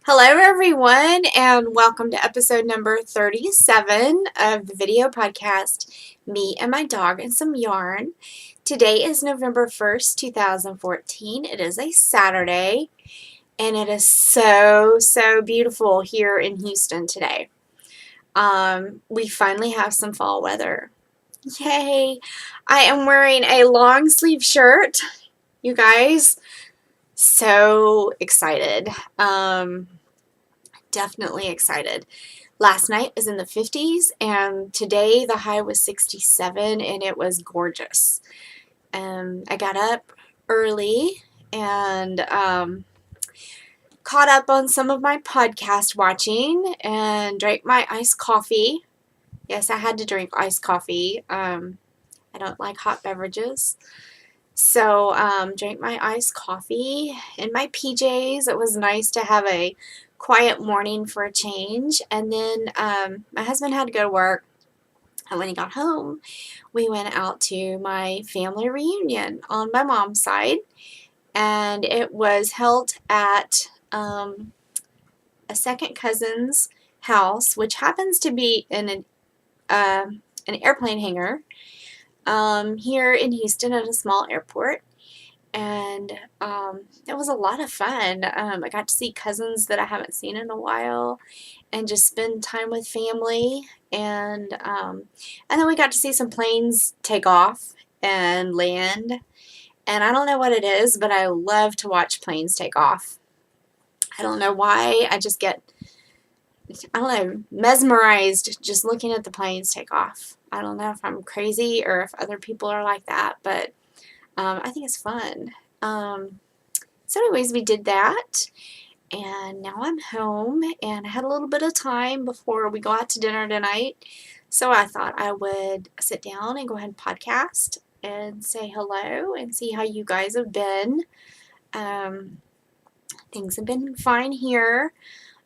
Hello everyone and welcome to episode number 37 of the video podcast, Me and My Dog and Some Yarn. Today is November 1st, 2014. It is a Saturday and it is so beautiful here in Houston today. We finally have some fall weather. Yay! I am wearing a long sleeve shirt, you guys. So excited. Definitely excited. Last night was in the 50s and today the high was 67 and it was gorgeous. I got up early and caught up on some of my podcast watching and drank my iced coffee. Yes, I had to drink iced coffee. I don't like hot beverages. So, drank my iced coffee in my PJs. It was nice to have a quiet morning for a change. And then my husband had to go to work. And when he got home, we went out to my family reunion on my mom's side. And it was held at a second cousin's house, which happens to be in an airplane hangar here in Houston at a small airport. And it was a lot of fun. I got to see cousins that I haven't seen in a while and just spend time with family. And then we got to see some planes take off and land. And I don't know what it is, but I love to watch planes take off. I don't know why. I just get, I don't know, mesmerized just looking at the planes take off. I don't know if I'm crazy or if other people are like that, but I think it's fun. So anyways, we did that, and now I'm home, and I had a little bit of time before we go out to dinner tonight, so I thought I would sit down and go ahead and podcast and say hello and see how you guys have been. Things have been fine here.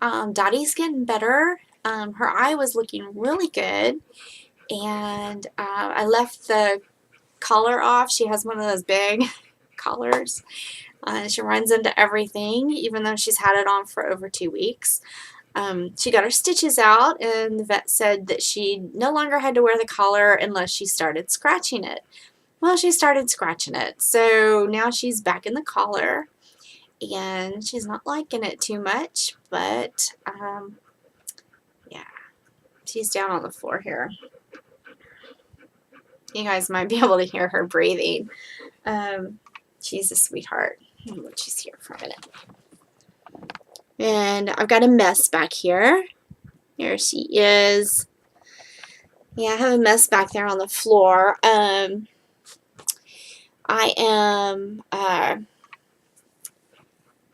Dottie's getting better. Her eye was looking really good, and I left the collar off. She has one of those big collars. She runs into everything, even though she's had it on for over 2 weeks. She got her stitches out, and the vet said that she no longer had to wear the collar unless she started scratching it. Well, she started scratching it, so now she's back in the collar, and she's not liking it too much, but yeah, she's down on the floor here. You guys might be able to hear her breathing. She's a sweetheart. She's here for a minute. And I've got a mess back here. Here she is. Yeah, I have a mess back there on the floor. I am,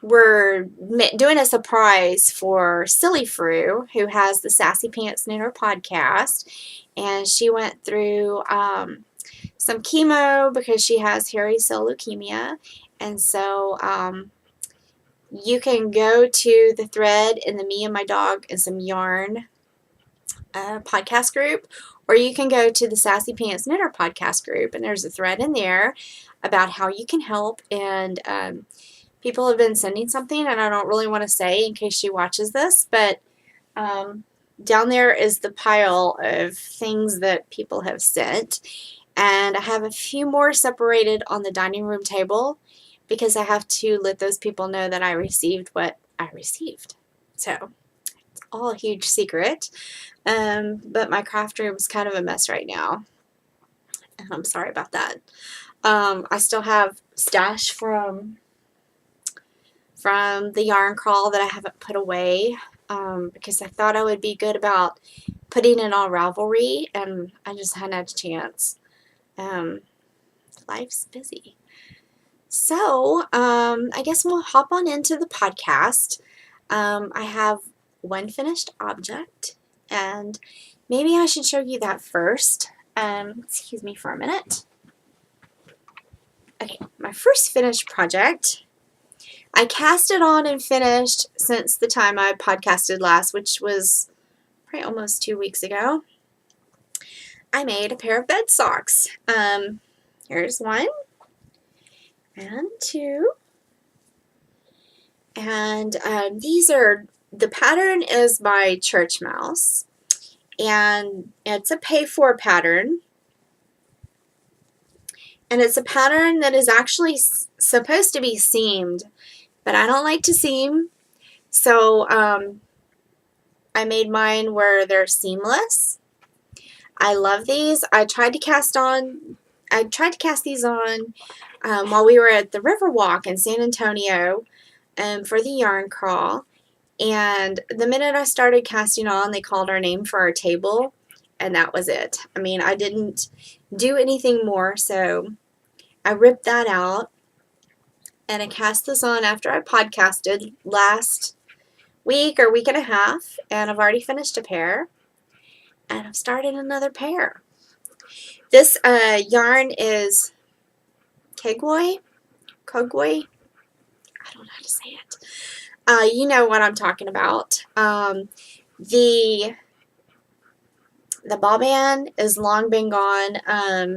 we're doing a surprise for Silly Fru, who has the Sassy Pants Knooter podcast. And she went through some chemo because she has hairy cell leukemia. And so you can go to the thread in the Me and My Dog and Some Yarn podcast group, or you can go to the Sassy Pants Knitter podcast group, and there's a thread in there about how you can help. And people have been sending something, and I don't really want to say in case she watches this, but down there is the pile of things that people have sent. And I have a few more separated on the dining room table because I have to let those people know that I received what I received. So it's all a huge secret. But my craft room is kind of a mess right now. And I'm sorry about that. I still have stash from the yarn crawl that I haven't put away because I thought I would be good about putting it on Ravelry, and I just hadn't had a chance. Life's busy. So, I guess we'll hop on into the podcast. I have one finished object, and maybe I should show you that first. Excuse me for a minute. Okay, my first finished project. I cast it on and finished since the time I podcasted last, which was probably almost 2 weeks ago. I made a pair of bed socks. Here's one and two And the pattern is by Church Mouse, and it's a pay-for pattern. And it's a pattern that is actually supposed to be seamed, but I don't like to seam, so I made mine where they're seamless. I love these. I tried to cast these on while we were at the Riverwalk in San Antonio for the yarn crawl. And the minute I started casting on, they called our name for our table, and that was it. I mean, I didn't do anything more, so I ripped that out, and I cast this on after I podcasted last week or week and a half, and I've already finished a pair, and I've started another pair. This yarn is Kogoi. I don't know how to say it. You know what I'm talking about. The ball band is long been gone.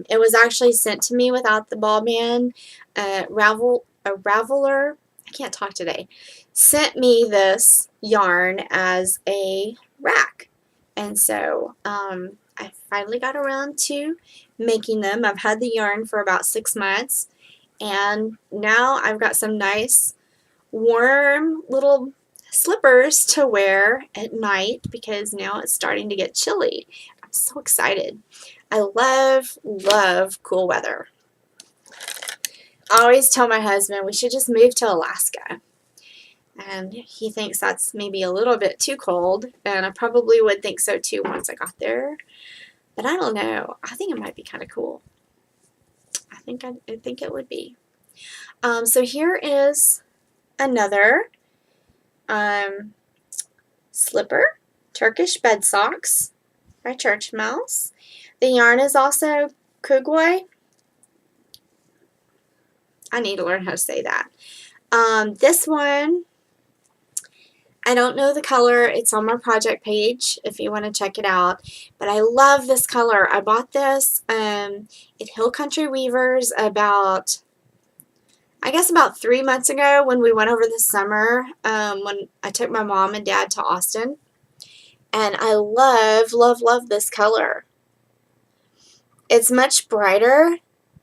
It was actually sent to me without the ball band. A raveler, I can't talk today, sent me this yarn as a rack. And so I finally got around to making them. I've had the yarn for about 6 months, and now I've got some nice warm little slippers to wear at night because now it's starting to get chilly. I'm so excited. I love cool weather. I always tell my husband we should just move to Alaska. And he thinks that's maybe a little bit too cold, and I probably would think so too once I got there. But I don't know. I think it might be kind of cool. I think it would be. So here is another slipper, Turkish bed socks by Church Mouse. The yarn is also Kogoi. I need to learn how to say that. This one, I don't know the color. It's on my project page if you want to check it out. But I love this color. I bought this at Hill Country Weavers about 3 months ago when we went over the summer when I took my mom and dad to Austin. And I love this color. It's much brighter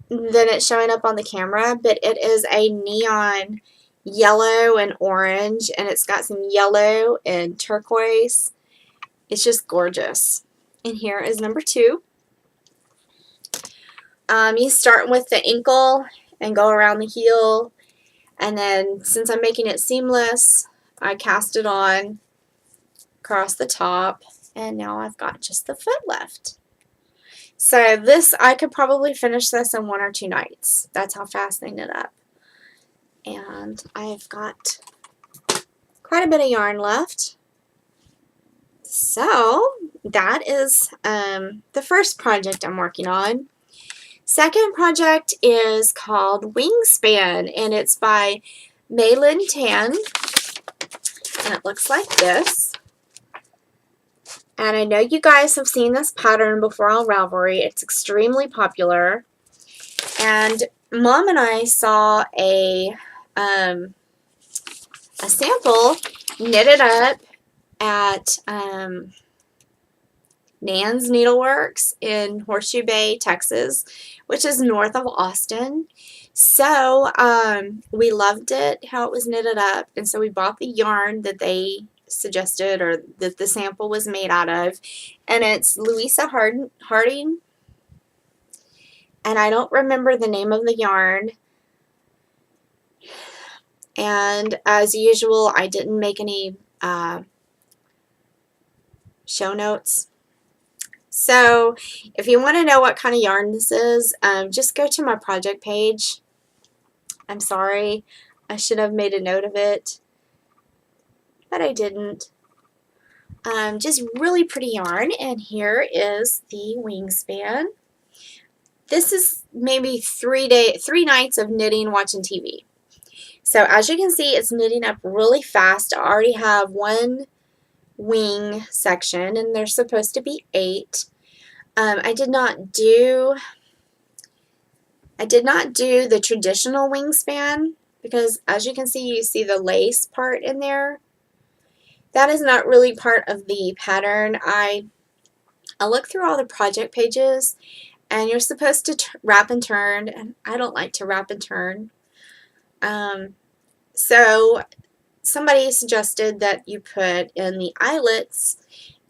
than it's showing up on the camera, but it is a neon yellow and orange, and it's got some yellow and turquoise. It's just gorgeous. And here is number 2. You start with the ankle and go around the heel, and then since I'm making it seamless, I cast it on across the top, and now I've got just the foot left. So this, I could probably finish this in 1 or 2 nights. That's how fast they knit up. And I've got quite a bit of yarn left. So that is the first project I'm working on. Second project is called Wingspan, and it's by Maylin Tan, and it looks like this. And I know you guys have seen this pattern before on Ravelry. It's extremely popular. And Mom and I saw a sample knitted up at Nan's Needleworks in Horseshoe Bay, Texas, which is north of Austin. So we loved it, how it was knitted up, and so we bought the yarn that they suggested, or that the sample was made out of, and it's Louisa Harding, and I don't remember the name of the yarn. And as usual, I didn't make any show notes. So if you want to know what kind of yarn this is, just go to my project page. I'm sorry, I should have made a note of it, but I didn't. Just really pretty yarn, and here is the Wingspan. This is maybe 3 nights of knitting, watching TV. So as you can see, it's knitting up really fast. I already have 1 wing section, and there's supposed to be 8. I did not do the traditional Wingspan. because as you can see, you see the lace part in there. That is not really part of the pattern. I looked through all the project pages, and you're supposed to wrap and turn, and I don't like to wrap and turn. So somebody suggested that you put in the eyelets,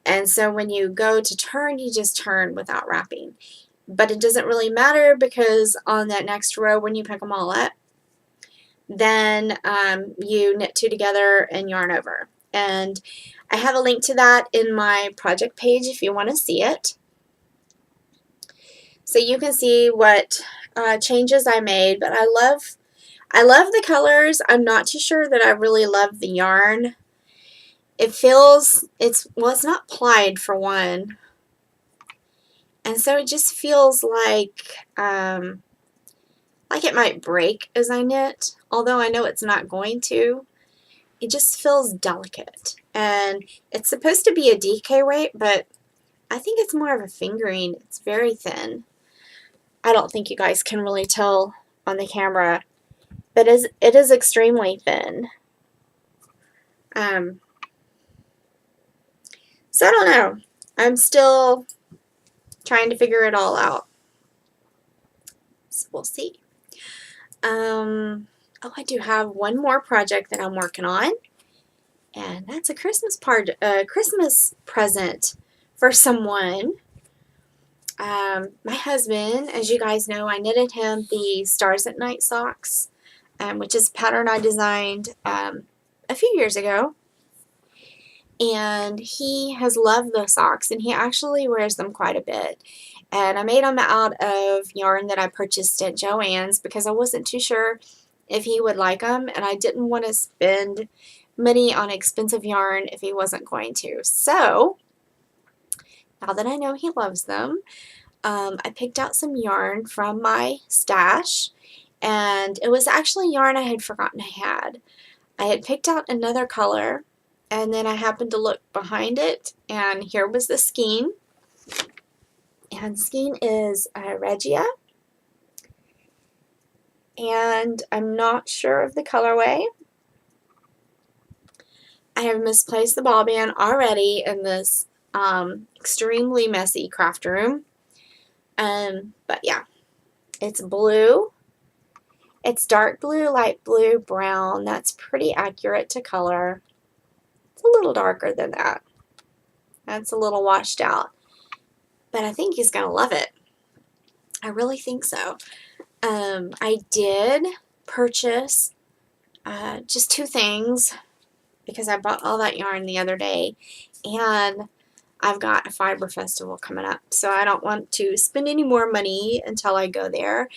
and so when you go to turn, you just turn without wrapping. But it doesn't really matter, because on that next row, when you pick them all up, then you knit two together and yarn over. And I have a link to that in my project page if you want to see it. So you can see what changes I made, but I love the colors. I'm not too sure that I really love the yarn. It feels, it's not plied for one, and so it just feels like it might break as I knit, although I know it's not going to. It just feels delicate, and it's supposed to be a DK weight, but I think it's more of a fingering. It's very thin. I don't think you guys can really tell on the camera, but it is extremely thin. So I don't know. I'm still trying to figure it all out. So we'll see. Oh, I do have one more project that I'm working on, and that's a Christmas present for someone. My husband, as you guys know, I knitted him the Stars at Night socks, which is a pattern I designed a few years ago. And he has loved those socks, and he actually wears them quite a bit. And I made them out of yarn that I purchased at Joann's because I wasn't too sure if he would like them, and I didn't want to spend money on expensive yarn if he wasn't going to. So now that I know he loves them, I picked out some yarn from my stash, and it was actually yarn I had forgotten I had. I had picked out another color, and then I happened to look behind it, and here was the skein. And skein is Regia, and I'm not sure of the colorway. I have misplaced the ball band already in this extremely messy craft room. But yeah, it's blue. It's dark blue, light blue, brown. That's pretty accurate to color. It's a little darker than that. That's a little washed out. But I think he's going to love it. I really think so. I did purchase just two things because I bought all that yarn the other day, and I've got a fiber festival coming up, so I don't want to spend any more money until I go there.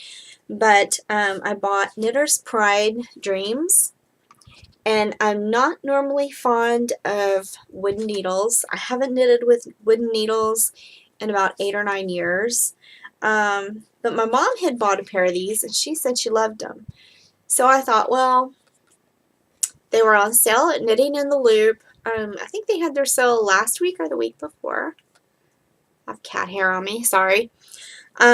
But I bought Knitter's Pride Dreams, and I'm not normally fond of wooden needles. I haven't knitted with wooden needles in about 8 or 9 years. But my mom had bought a pair of these, and she said she loved them. So I thought, well, they were on sale at Knitting in the Loop. I think they had their sale last week or the week before. I have cat hair on me, sorry. So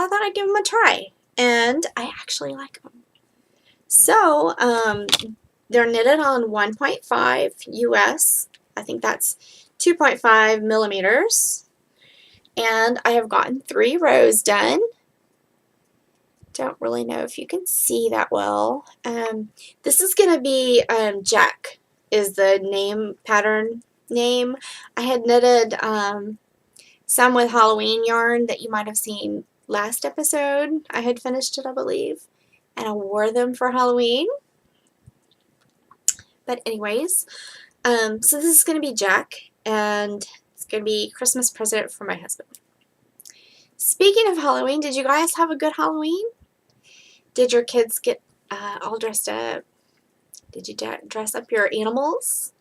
I thought I'd give them a try, and I actually like them. So they're knitted on 1.5 US. I think that's 2.5 millimeters. And I have gotten 3 rows done. Don't really know if you can see that well. This is going to be Jack is the pattern name. I had knitted some with Halloween yarn that you might have seen last episode. I had finished it, I believe, and I wore them for Halloween. But anyways, so this is going to be Jack, and it's going to be Christmas present for my husband. Speaking of Halloween, did you guys have a good Halloween? Did your kids get all dressed up? Did you dress up your animals?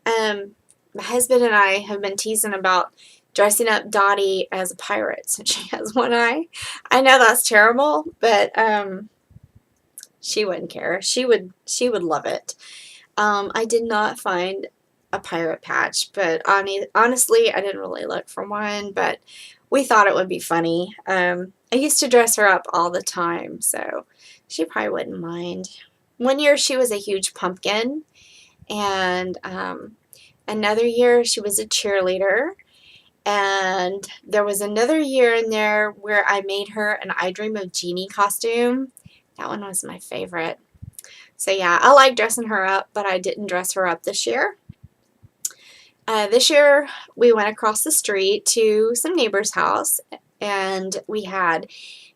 My husband and I have been teasing about dressing up Dottie as a pirate since she has one eye. I know that's terrible, but she wouldn't care. She would love it. I did not find a pirate patch, but honestly, I didn't really look for one, but we thought it would be funny. I used to dress her up all the time, so She probably wouldn't mind. One year she was a huge pumpkin, and another year she was a cheerleader. And there was another year in there where I made her an I Dream of Jeannie costume. That one was my favorite. So yeah, I like dressing her up, but I didn't dress her up this year. This year we went across the street to some neighbor's house, and we had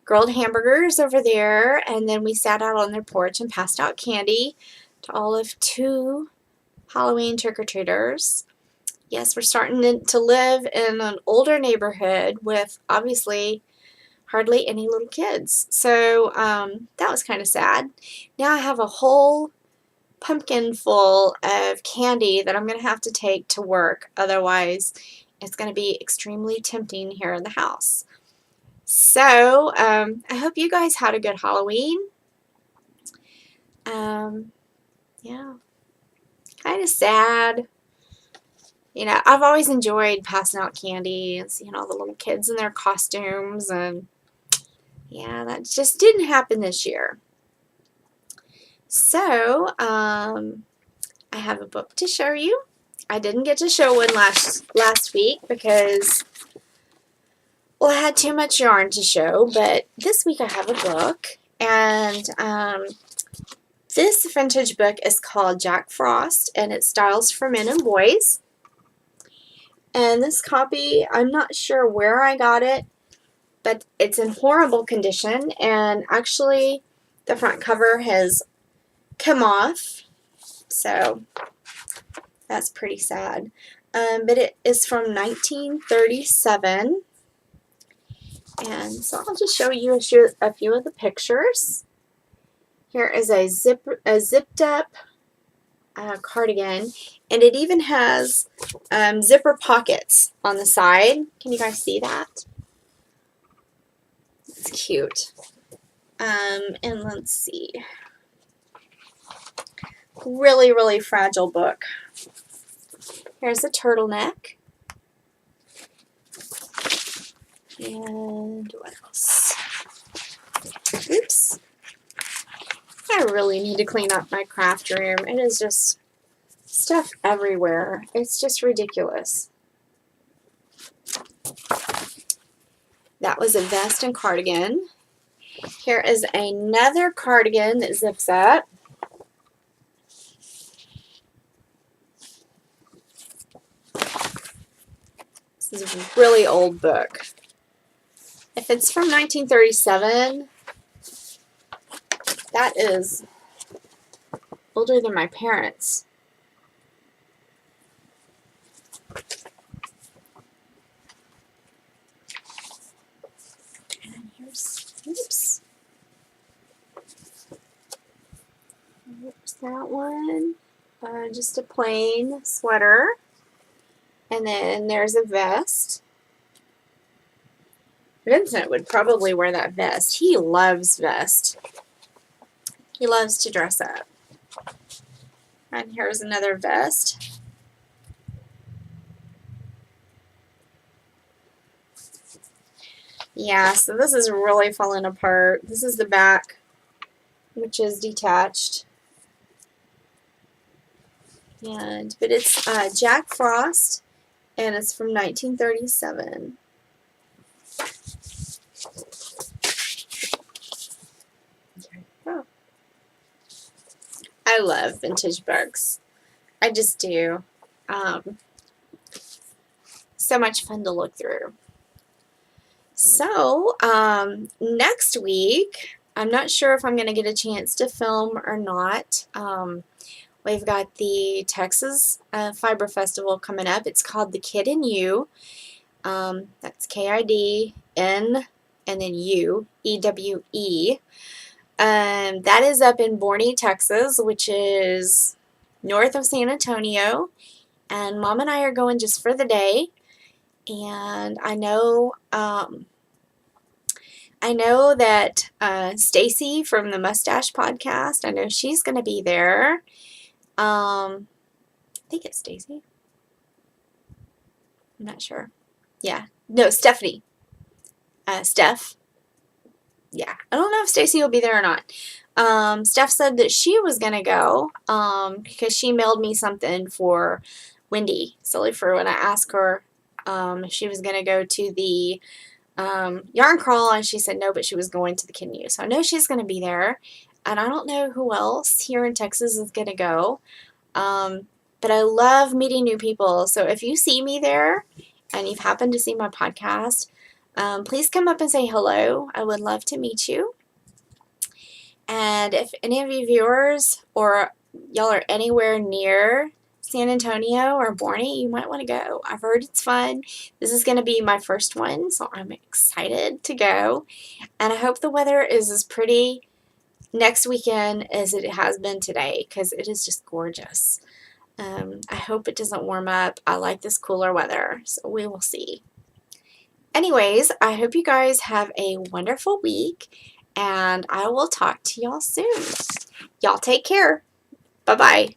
grilled hamburgers over there, and then we sat out on their porch and passed out candy to all of 2 Halloween trick-or-treaters. Yes, we're starting to live in an older neighborhood with obviously hardly any little kids. So that was kind of sad. Now I have a whole pumpkin full of candy that I'm going to have to take to work. Otherwise, it's going to be extremely tempting here in the house. So I hope you guys had a good Halloween. Yeah, kind of sad. You know, I've always enjoyed passing out candy and seeing all the little kids in their costumes, and yeah, that just didn't happen this year. So, I have a book to show you. I didn't get to show one last week because, well, I had too much yarn to show, but this week I have a book, and this vintage book is called Jack Frost, and it's Styles for Men and Boys. And this copy, I'm not sure where I got it, but it's in horrible condition, and actually the front cover has come off, so that's pretty sad. But it is from 1937, and so I'll just show you a few of the pictures. Here is a zipped up cardigan, and it even has zipper pockets on the side. Can you guys see that? It's cute. And let's see. Really, really fragile book. Here's a turtleneck. And what else? Oops. I really need to clean up my craft room. It is just stuff everywhere. It's just ridiculous. That was a vest and cardigan. Here is another cardigan that zips up. This is a really old book. If it's from 1937, that is older than my parents. And here's, oops. Here's that one. Just a plain sweater. And then there's a vest. Vincent would probably wear that vest. He loves vests. He loves to dress up. And here's another vest. Yeah, so this is really falling apart. This is the back, which is detached. But it's Jack Frost, and it's from 1937. Oh. I love vintage books. I just do. So much fun to look through. So, next week, I'm not sure if I'm going to get a chance to film or not. We've got the Texas Fiber Festival coming up. It's called The Kid in You. That's K-I-D-N and then U, E-W-E. That is up in Borney, Texas, which is north of San Antonio. And Mom and I are going just for the day. And I know that Stacy from the Mustache Podcast, I know she's going to be there. I think it's Stacy. I'm not sure. Yeah. No, Stephanie. Steph. yeah, I don't know if Stacy will be there or not. Steph said that she was going to go because she mailed me something for Wendy. Silly for when I asked her if she was going to go to the yarn crawl, and she said no, but she was going to the Canoe. So I know she's going to be there, and I don't know who else here in Texas is going to go. But I love meeting new people. So if you see me there and you've happened to see my podcast, please come up and say hello. I would love to meet you. And if any of you viewers or y'all are anywhere near San Antonio or Borny, you might want to go. I've heard it's fun. This is going to be my first one, so I'm excited to go. And I hope the weather is as pretty next weekend as it has been today, because it is just gorgeous. I hope it doesn't warm up. I like this cooler weather, so we will see. Anyways, I hope you guys have a wonderful week, and I will talk to y'all soon. Y'all take care. Bye-bye.